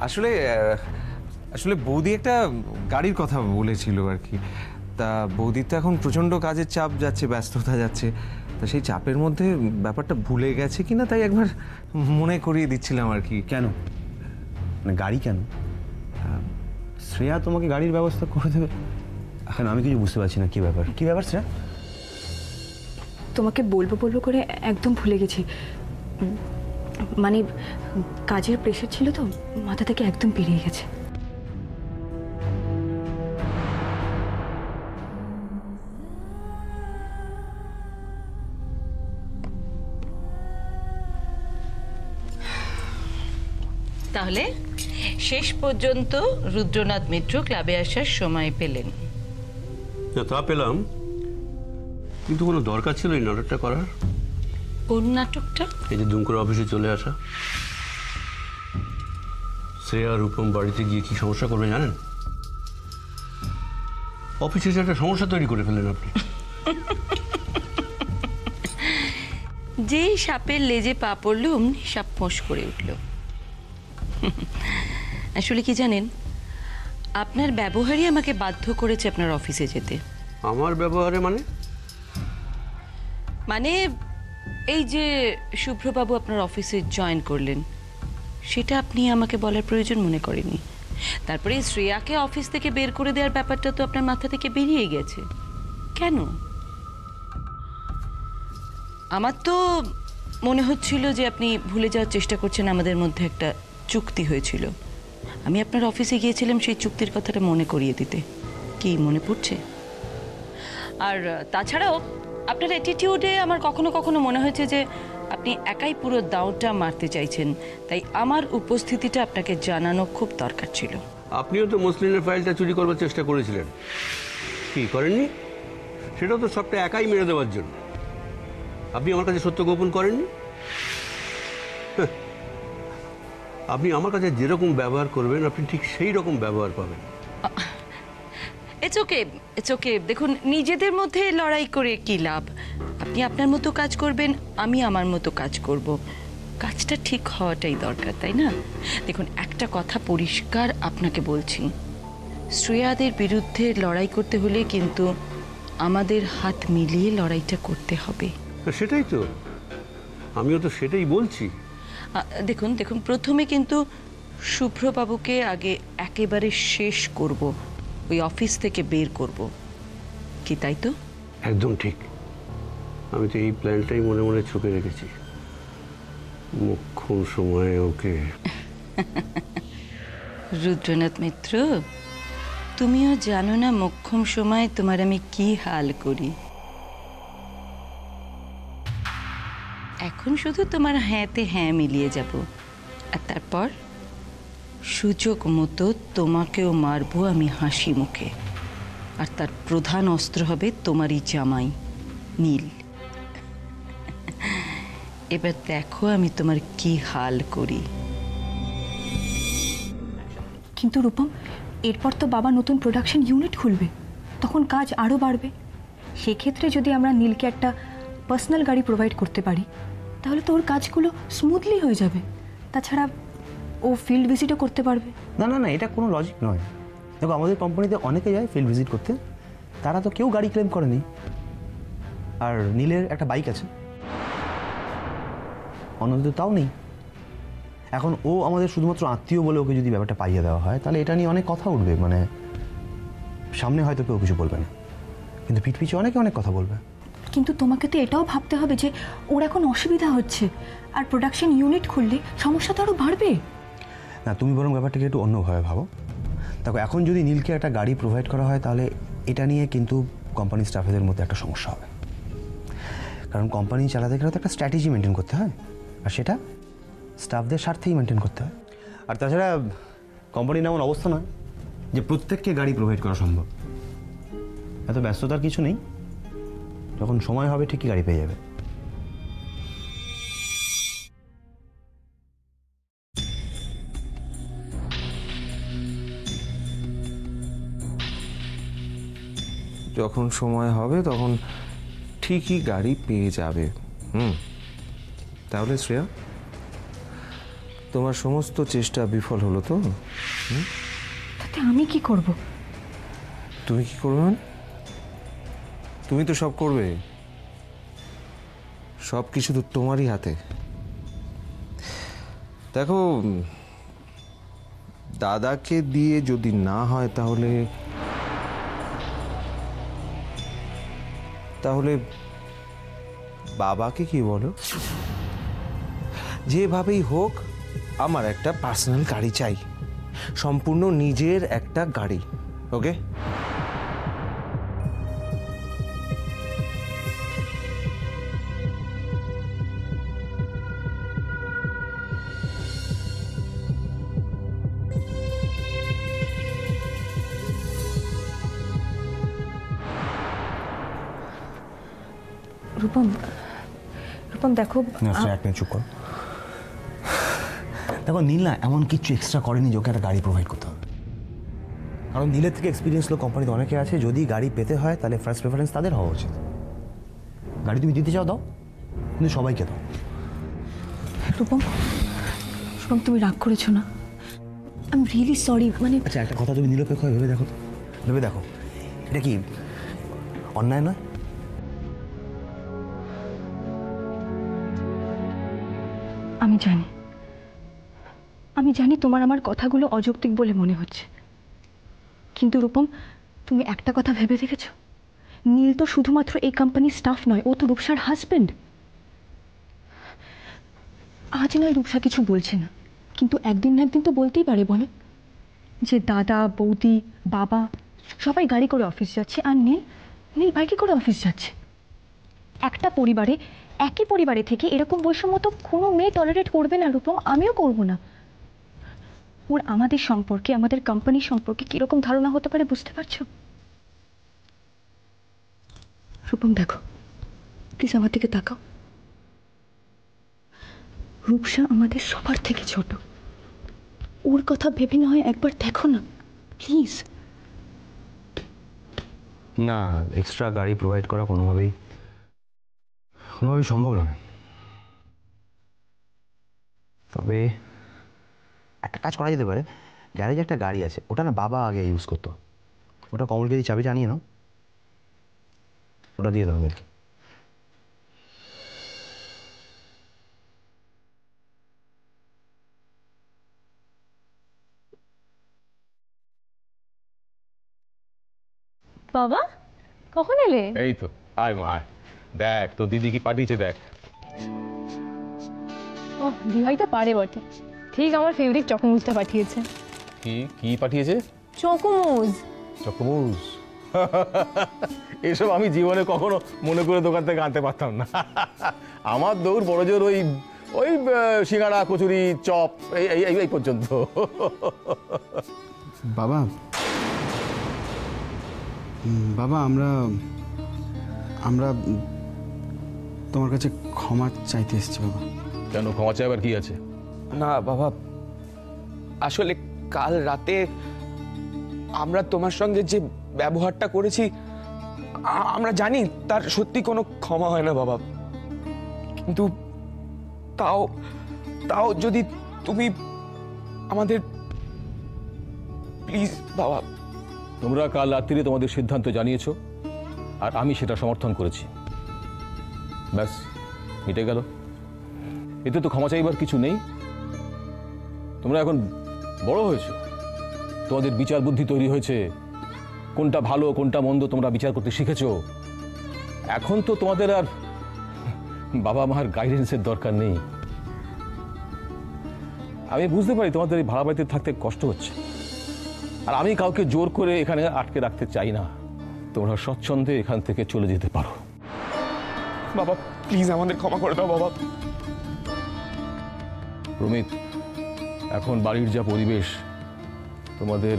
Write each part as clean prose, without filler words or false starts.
আসলে আসলে বৌদি একটা গাড়ির কথা বলেছিল আর কি। তা বৌদির তো এখন প্রচণ্ড কাজের চাপ যাচ্ছে, ব্যস্ততা যাচ্ছে। তা সেই চাপের মধ্যে ব্যাপারটা ভুলে গেছে কিনা তাই একবার মনে করিয়ে দিচ্ছিলাম আর কি। কেন মানে গাড়ি কেন? শ্রেয়া তোমাকে গাড়ির ব্যবস্থা করে দেবে কেন? আমি কিছু বুঝতে পারছি না। কি ব্যাপার শ্রেয়া? তোমাকে বলবো বলবো করে একদম ভুলে গেছি। মানে কাজের প্রেশার ছিল তো, মাথা থেকে একদম বেরিয়ে গেছে। তাহলে শেষ পর্যন্ত রুদ্রনাথ মিত্র ক্লাবে আসার সময় পেলেন? তা পেলাম, কিন্তু কোনো দরকার ছিল এই নাটকটা করার? কোন নাটকটা? এই যে দুম করে অফিসে চলে আসা। শ্রেয়া রূপম বাড়িতে গিয়ে কি সমস্যা করবে জানেন? অফিসে একটা সমস্যা তৈরি করে ফেলেন আপনি। যেই সাপের লেজে পা পড়লো অমনি সাপ ফোঁস করে উঠল। আসলে কি জানেন, আপনার ব্যবহারই আমাকে বাধ্য করেছে আপনার অফিসে যেতে। আমার ব্যবহারে মানে? মানে এই যে শুভ্রবাবু আপনার অফিসে জয়েন করলেন, সেটা আপনি আমাকে বলার প্রয়োজন মনে করেননি। তারপরে শ্রেয়াকে অফিস থেকে বের করে দেওয়ার ব্যাপারটা তো আপনার মাথা থেকে বেরিয়ে গেছে। কেন? আমার তো মনে হচ্ছিল যে আপনি ভুলে যাওয়ার চেষ্টা করছেন আমাদের মধ্যে একটা চুক্তি হয়েছিল। আমি আপনার অফিসে গিয়েছিলাম সেই চুক্তির কথাটা মনে করিয়ে দিতে। কি মনে পড়ছে? আর তাছাড়াও আপনার অ্যাটিটিউডে আমার কখনো কখনো মনে হয়েছে যে আপনি একাই পুরো দাওটা মারতে চাইছেন, তাই আমার উপস্থিতিটা আপনাকে জানানো খুব দরকার ছিল। আপনিও তো মসলিনের ফাইলটা চুরি করবার চেষ্টা করেছিলেন, কি করেননি? সেটাও তো সবটা একাই মেরে দেওয়ার জন্য। আপনি আমার কাছে সত্য গোপন করেননি। আপনি আমার কাছে যেরকম ব্যবহার করবেন আপনি ঠিক সেই রকম ব্যবহার পাবেন। It's okay. দেখুন, নিজেদের মধ্যে লড়াই করে কি লাভ? আপনি আপনার মতো কাজ করবেন, আমি আমার মতো কাজ করব। কাজটা ঠিক হওয়াটাই দরকার, তাই না? দেখুন, একটা কথা পরিষ্কার আপনাকে বলছি, শ্রেয়াদের বিরুদ্ধে লড়াই করতে হলে কিন্তু আমাদের হাত মিলিয়ে লড়াইটা করতে হবে। সেটাই তো, আমিও তো সেটাই বলছি। দেখুন, প্রথমে কিন্তু শুভ্রবাবুকে আগে একেবারে শেষ করব, ওই অফিস থেকে বের করব। কি তাই তো? একদম ঠিক। আমি তো এই প্ল্যানটাই মনে মনে ছুপে রেখেছি। মোক্ষম সময়ে ওকে। রুদ্রনাথ মিত্র, তুমিও জানো না মোক্ষম সময় তোমার আমি কি হাল করি। এখন শুধু তোমার হ্যাঁতে হ্যাঁ মিলিয়ে যাব, আর তারপর সুযোগ মতো তোমাকেও মারবো আমি হাসি মুখে। আর তার প্রধান অস্ত্র হবে তোমারই জামাই নীল। এবার দেখো আমি তোমার কি হাল করি। কিন্তু রূপম, এরপর তো বাবা নতুন প্রোডাকশন ইউনিট খুলবে, তখন কাজ আরও বাড়বে। সেক্ষেত্রে যদি আমরা নীলকে একটা পার্সোনাল গাড়ি প্রোভাইড করতে পারি, তাহলে তো ওর কাজগুলো স্মুথলি হয়ে যাবে। তাছাড়া ও ফিল্ড ভিজিটও করতে পারবে। না না না, এটা কোনো লজিক নয়। দেখো, আমাদের কোম্পানিতে অনেকে যায় ফিল্ড ভিজিট করতে, তারা তো কেউ গাড়ি ক্লেম করেনি। আর নীলের একটা বাইক আছে, অন্যদের তাও নেই। এখন ও আমাদের শুধুমাত্র আত্মীয় বলে ওকে যদি ব্যাপারটা পাইয়ে দেওয়া হয়, তাহলে এটা নিয়ে অনেক কথা উঠবে। মানে সামনে হয়তো কেউ কিছু বলবে না, কিন্তু পিঠ পিছু অনেকে অনেক কথা বলবে। কিন্তু তোমাকে তো এটাও ভাবতে হবে যে ওর এখন অসুবিধা হচ্ছে, আর প্রোডাকশন ইউনিট খুললে সমস্যা তো আরও বাড়বে। না, তুমি বরং ব্যাপারটাকে একটু অন্যভাবে ভাবো। দেখো, এখন যদি নীলকে একটা গাড়ি প্রোভাইড করা হয়, তাহলে এটা নিয়ে কিন্তু কোম্পানির স্টাফেদের মধ্যে একটা সমস্যা হবে। কারণ কোম্পানি চালাতে গেলে তো একটা স্ট্র্যাটেজি মেনটেন করতে হয়, আর সেটা স্টাফদের স্বার্থেই মেনটেন করতে হয়। আর তাছাড়া কোম্পানির এমন অবস্থা নয় যে প্রত্যেককে গাড়ি প্রোভাইড করা সম্ভব। এত ব্যস্ততার কিছু নেই, যখন সময় হবে ঠিকই গাড়ি পেয়ে যাবে। যখন সময় হবে তখন ঠিকই গাড়ি পেয়ে যাবে। তাহলে শ্রেয়া, তোমার সমস্ত চেষ্টা বিফল হলো তো? তাতে আমি কি করব? তুমি কি করবে মানে? তুমি তো সব করবে, সব কিছু তো তোমারই হাতে। দেখো, দাদাকে দিয়ে যদি না হয় তাহলে তাহলে বাবাকে কি বলো? যেভাবেই হোক আমার একটা পার্সোনাল গাড়ি চাই, সম্পূর্ণ নিজের একটা গাড়ি। ওকে? রূপম, রূপম দেখো, এক মিনিট চুপ কর। দেখো, নীল না এমন কিছু এক্সট্রা করেনি যে ওকে একটা গাড়ি প্রোভাইড করতে হবে। কারণ নীলের থেকে এক্সপিরিয়েন্স লোক কোম্পানিতে অনেকে আছে, যদি গাড়ি পেতে হয় তাহলে ফার্স্ট প্রেফারেন্স তাদের হওয়া উচিত। গাড়ি তুমি দিতে চাও দাও, কিন্তু সবাইকে দাও। রূপম, রূপম তুমি রাগ করেছো না? I am really sorry. মানে আচ্ছা, একটা কথা তুমি নিরপেক্ষ হয়ে ভেবে দেখো তো, ভেবে দেখো, এটা কি অন্যায় নয়? আমি জানি তোমার আমার কথাগুলো অযৌক্তিক বলে মনে হচ্ছে, কিন্তু রূপম তুমি একটা কথা ভেবে দেখেছো? নীল তো শুধুমাত্র এই কোম্পানির স্টাফ নয়, ও তো রূপসার হাজবেন্ড। আজ নয় রূপসা কিছু বলছে না, কিন্তু একদিন না একদিন তো বলতেই পারে, বলো, যে দাদা, বৌদি, বাবা সবাই গাড়ি করে অফিস যাচ্ছে, আর নীল নীল বাইকে করে অফিস যাচ্ছে। একটা পরিবারে, একই পরিবারে থেকে এরকম বৈষম্য তো কোনো মেয়ে টলারেট করবে না রূপম, আমিও করব না। ওর আমাদের সম্পর্কে, আমাদের কোম্পানি সম্পর্কে কিরকম ধারণা হতে পারে বুঝতে পারছো? রূপম দেখো, প্লিজ আমার দিকে তাকাও। রূপসা আমাদের সবার থেকে ছোট, ওর কথা ভেবে না হয় একবার দেখো না প্লিজ। না, এক্সট্রা গাড়ি প্রোভাইড করা কোনোভাবেই সম্ভব নয়। তবে একটা কাজ করা যেতে পারে, গ্যারেজে একটা গাড়ি আছে, ওটা না বাবা আগে ইউজ করতো, ওটা কমলকে দিয়ে চাবি জানিয়ে নাও, ওটা দিয়ে দাও আমাকে। বাবা, কখন এলে? এই তো, আয় মা আয়। দেখ তো দিদি কি পাঠিয়েছে দেখ। ও দিভাই তো পারে বটে, ঠিক আমার ফেভারিট চকোমুজটা পাঠিয়েছে। কি কি পাঠিয়েছে? চকোমুজ। চকমুজ? এসব আমি জীবনে কখনো মনে করে দোকান থেকে আনতে পারতাম না। আমার দৌড় বড় জোর ওই ওই সিঙ্গাড়া, কচুরি, চপ এই পর্যন্ত। বাবা, বাবা, আমরা আমরা তোমার কাছে ক্ষমা চাইতে এসেছি বাবা। কেন ক্ষমা চাইবার কি আছে? না বাবা, আসলে কাল রাতে আমরা তোমার সঙ্গে যে ব্যবহারটা করেছি, আমরা জানি তার সত্যি কোনো ক্ষমা হয় না বাবা, কিন্তু তাও তাও যদি তুমি আমাদের প্লিজ বাবা। তোমরা কাল রাত্রিরে তোমাদের সিদ্ধান্ত জানিয়েছো, আর আমি সেটা সমর্থন করেছি। ব্যাস, মিটে গেল। এতে তো ক্ষমা চাইবার কিছু নেই। তোমরা এখন বড় হয়েছো, তোমাদের বিচার বুদ্ধি তৈরি হয়েছে, কোনটা ভালো কোনটা মন্দ তোমরা বিচার করতে শিখেছো। এখন তো তোমাদের আর বাবা মার গাইডেন্সের দরকার নেই। আমি বুঝতে পারি তোমাদের এই ভাড়া বাড়িতে থাকতে কষ্ট হচ্ছে, আর আমি কাউকে জোর করে এখানে আটকে রাখতে চাই না। তোমরা স্বচ্ছন্দে এখান থেকে চলে যেতে পারো। বাবা প্লিজ আমাদের ক্ষমা করে দাও বাবা। প্রমিত, এখন বাড়ির যা পরিবেশ, তোমাদের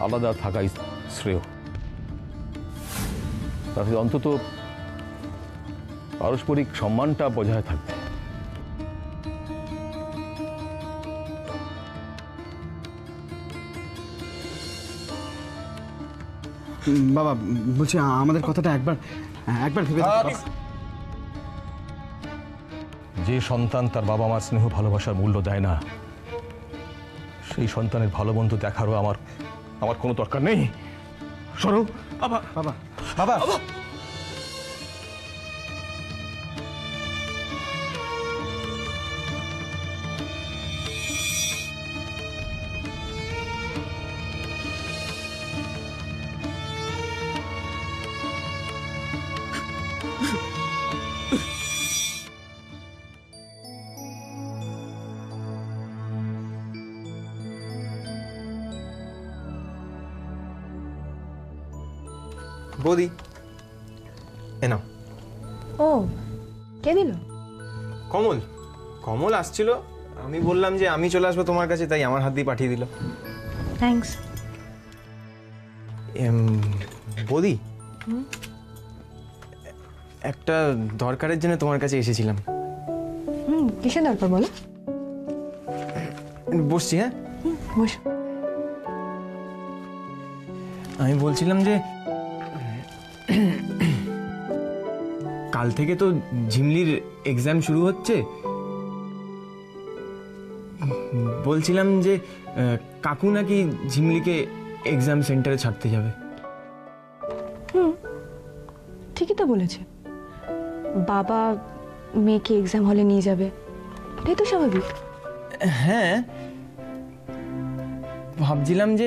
আলাদা থাকাই শ্রেয়। তাতে অন্তত পারস্পরিক সম্মানটা বজায় থাকবে। বাবা বলছি, আমাদের কথাটা একবার একবার ভেবে দেখো বাবা। যে সন্তান তার বাবা মার স্নেহ ভালোবাসার মূল্য দেয় না, সেই সন্তানের ভালো মন্দ দেখারও আমার আমার কোনো দরকার নেই। সরো। বাবা বাবা বৌদি এ নাও। ও কে দিল? কমল কমল আসছিল, আমি বললাম যে আমি চলে আসবো তোমার কাছে, তাই আমার হাত দিয়ে পাঠিয়ে দিল। থ্যাঙ্কস। বৌদি, একটা দরকারের জন্য তোমার কাছে এসেছিলাম। কিসের দরকার বলো? বসছি, হ্যাঁ। বস। আমি বলছিলাম যে কাল থেকে তো ঝিমলির এক্সাম শুরু হচ্ছে। বলছিলাম যে কাকু নাকি ঝিমলিকে এক্সাম সেন্টারে ছাড়তে যাবে। ঠিকই তো বলেছে, বাবা মেয়েকে এক্সাম হলে নিয়ে যাবে, এটাই তো স্বাভাবিক। হ্যাঁ, ভাবছিলাম যে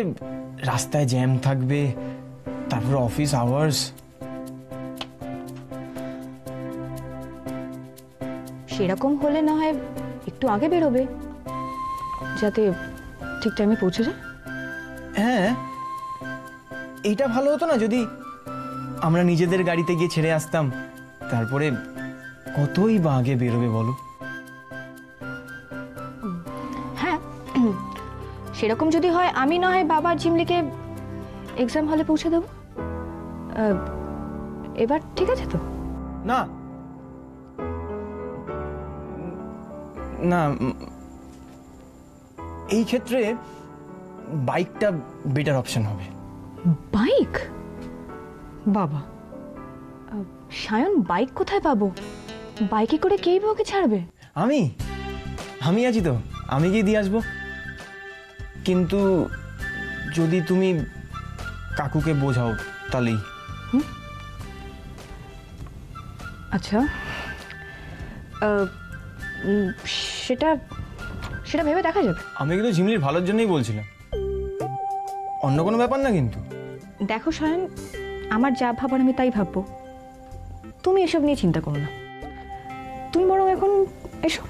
রাস্তায় জ্যাম থাকবে, তারপর অফিস আওয়ার্স। সেরকম হলে না হয় একটু আগে বেরোবে, যাতে ঠিক টাইমে পৌঁছে যায়। হ্যাঁ, এইটা ভালো হতো না যদি আমরা নিজেদের গাড়িতে গিয়ে ছেড়ে আসতাম, তারপরে কতই বা আগে বেরোবে বলো। হ্যাঁ, সেরকম যদি হয় আমি না হয় বাবা ঝিমলিকে এক্সাম হলে পৌঁছে দেবো। এবার ঠিক আছে তো? না না, এই ক্ষেত্রে বাইকটা বেটার অপশন হবে। বাইক? বাবা, সায়ন বাইক কোথায় পাবো? বাইকে করে কেই বা ওকে ছাড়বে? আমি আছি তো, আমি গিয়ে দিয়ে আসবো। কিন্তু যদি তুমি কাকুকে বোঝাও তাহলেই। আচ্ছা, সেটা সেটা ভেবে দেখা যাবে। আমি কিন্তু ঝিমলির ভালোর জন্যই বলছিলাম, অন্য কোনো ব্যাপার না। কিন্তু দেখো সায়ন, আমার যা ভাবার আমি তাই ভাববো, তুমি এসব নিয়ে চিন্তা করো না। তুমি বরং এখন এসো।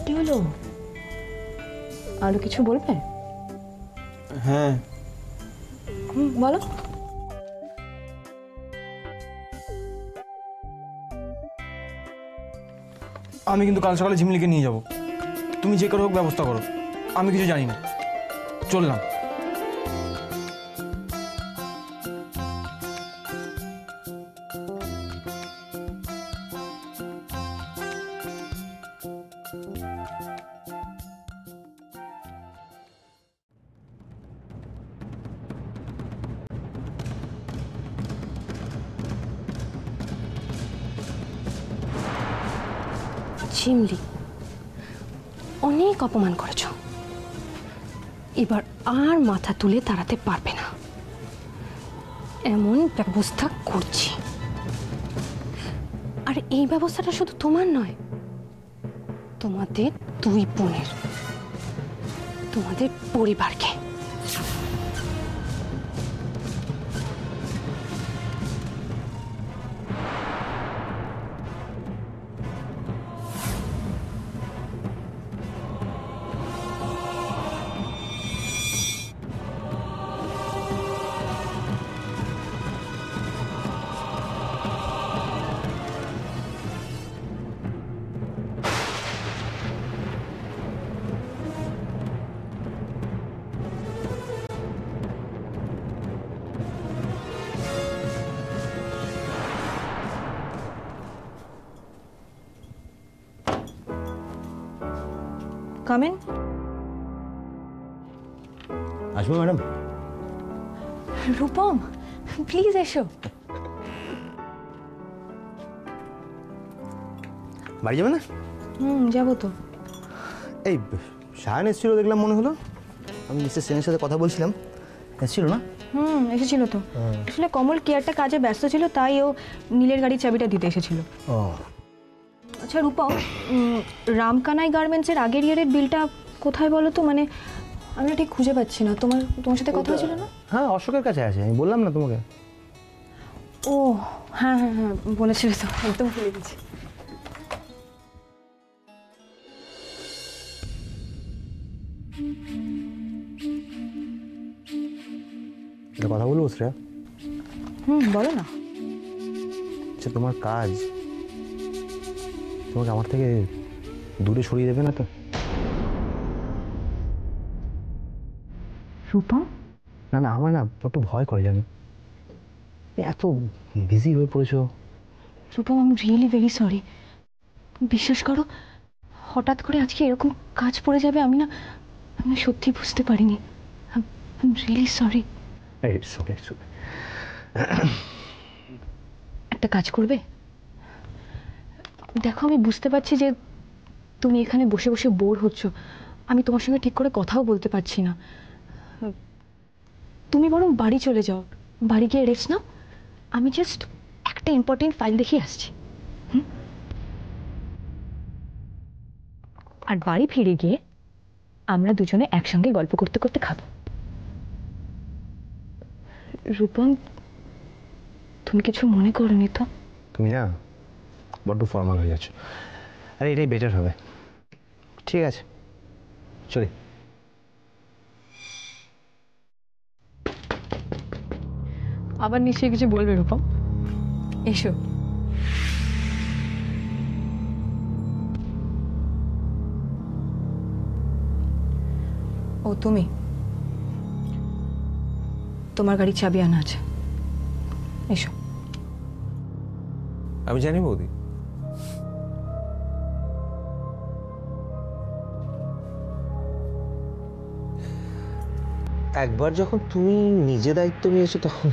কি হলো, আরো কিছু বলবে? হ্যাঁ, বলো। আমি কিন্তু কাল সকালে ঝিমলিকে নিয়ে যাব। তুমি যে করে হোক ব্যবস্থা করো, আমি কিছু জানি না। চললাম। ঝিমলি, অনেক অপমান করেছ, এবার আর মাথা তুলে দাঁড়াতে পারবে না, এমন ব্যবস্থা করছি। আর এই ব্যবস্থাটা শুধু তোমার নয়, তোমাদের দুই বোনের, তোমাদের পরিবারকে। Come in. আসবো ম্যাডাম? রূপম, প্লিজ এসো। বাড়ি যাবে না? যাবো তো। এই সায়ন এসেছিল দেখলাম, মনে হলো। আমি মিস্টার সেনের সাথে কথা বলছিলাম, এসেছিল না? এসেছিল তো। আসলে কমল কি একটা কাজে ব্যস্ত ছিল, তাই ও নীলের গাড়ির চাবিটা দিতে এসেছিল। ও আচ্ছা রূপম, রামকানাই গার্মেন্টসের আগের ইয়ারের বিলটা কোথায় বলো তো? মানে আমি ঠিক খুঁজে পাচ্ছি না। তোমার সাথে কথা হয়েছিল না? হ্যাঁ, অশোকের কাছে আছে, আমি বললাম না তোমাকে? ও হ্যাঁ হ্যাঁ হ্যাঁ, বলেছিল তো, একদম ভুলে গেছি। একটা কথা বলবো শ্রেয়া? বলো না। আচ্ছা, তোমার কাজ তোমাকে আমার থেকে দূরে সরিয়ে দেবে না তো? রূপম, না না, আমার না একটু ভয় করে, জানো, এত বিজি হয়ে পড়েছো। Rupam, I am really very sorry. বিশ্বাস করো, হঠাৎ করে আজকে এরকম কাজ পড়ে যাবে আমি সত্যি বুঝতে পারিনি। I am really sorry. It's okay, it's okay. একটা কাজ করবে? দেখো, আমি বুঝতে পারছি যে তুমি এখানে বসে বসে বোর হচ্ছ, আমি তোমার সঙ্গে ঠিক করে কথাও বলতে পারছি না। তুমি বরং বাড়ি চলে যাও, বাড়ি গিয়ে রেস্ট নাও। আমি জাস্ট একটা ইম্পর্টেন্ট ফাইল দেখিয়ে আসছি। আর বাড়ি ফিরে গিয়ে আমরা দুজনে একসঙ্গে গল্প করতে করতে খাবো। রূপম, তুমি কিছু মনে করোনি তো? তুমি না বড্ড ফর্মাল হয়ে যাচ্ছ। আরে এটাই বেটার হবে। ঠিক আছে, চলি। আবার নিশ্চয়ই কিছু বলবে রূপম, এসো। ও তুমি, তোমার গাড়ির চাবি আনা আছে, এসো। আমি জানি বৌদি। একবার যখন তুমি নিজে দায়িত্ব নিয়েছো তখন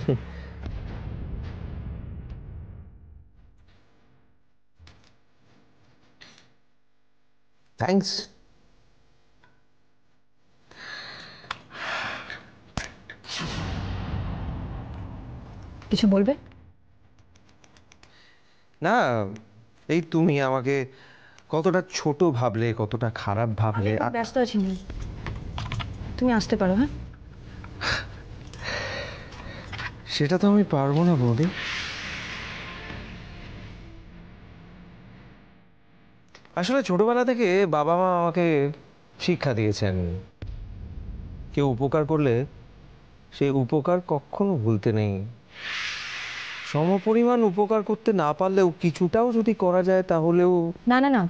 থ্যাঙ্কস। কিছু বলবে? না, এই তুমি আমাকে কতটা ছোট ভাবলে, কতটা খারাপ ভাবলে। ব্যস্ত আছি নীল, তুমি আসতে পারো। হ্যাঁ, সেটা তো আমি পারবো না বৌদি। আসলে ছোটবেলা থেকে বাবা মা আমাকে শিক্ষা দিয়েছেন, কেউ উপকার করলে সেই উপকার কখনো ভুলতে নেই। সমপরিমাণ উপকার করতে না পারলেও কিছুটাও যদি করা যায় তাহলেও। না না না,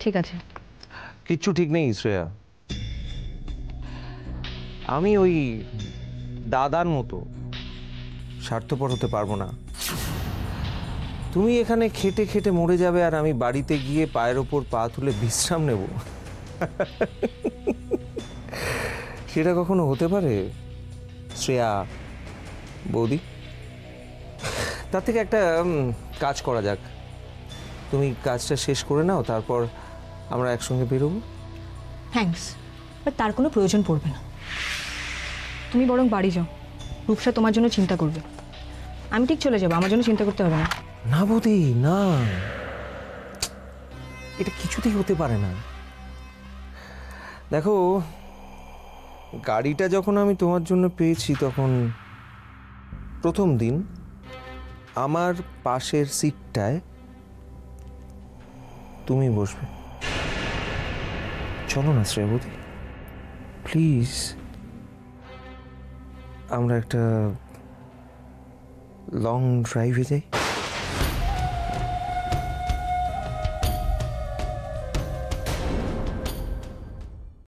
ঠিক আছে। কিচ্ছু ঠিক নেই শ্রেয়া। আমি ওই দাদার মতো স্বার্থপর হতে পারবো না। তুমি এখানে খেটে খেটে মরে যাবে আর আমি বাড়িতে গিয়ে পায়ের ওপর পা তুলে বিশ্রাম নেব, সেটা কখনো হতে পারে শ্রেয়া বৌদি? তার থেকে একটা কাজ করা যাক। তুমি কাজটা শেষ করে নাও, তারপর আমরা একসঙ্গে বেরোবো। থ্যাঙ্কস, বাট তার কোনো প্রয়োজন পড়বে না। তুমি বরং বাড়ি যাও, রূপসা তোমার জন্য চিন্তা করবে। আমি ঠিক চলে যাবো, আমার জন্য চিন্তা করতে হবে না। না বৌদি না, এটা কিছুতেই হতে পারে না। দেখো, গাড়িটা যখন আমি তোমার জন্য পেয়েছি তখন প্রথম দিন আমার পাশের সিটটায় তুমি বসবে। চলো না শ্রেয়াবতী, প্লিজ আমরা একটা লং ড্রাইভে যাই।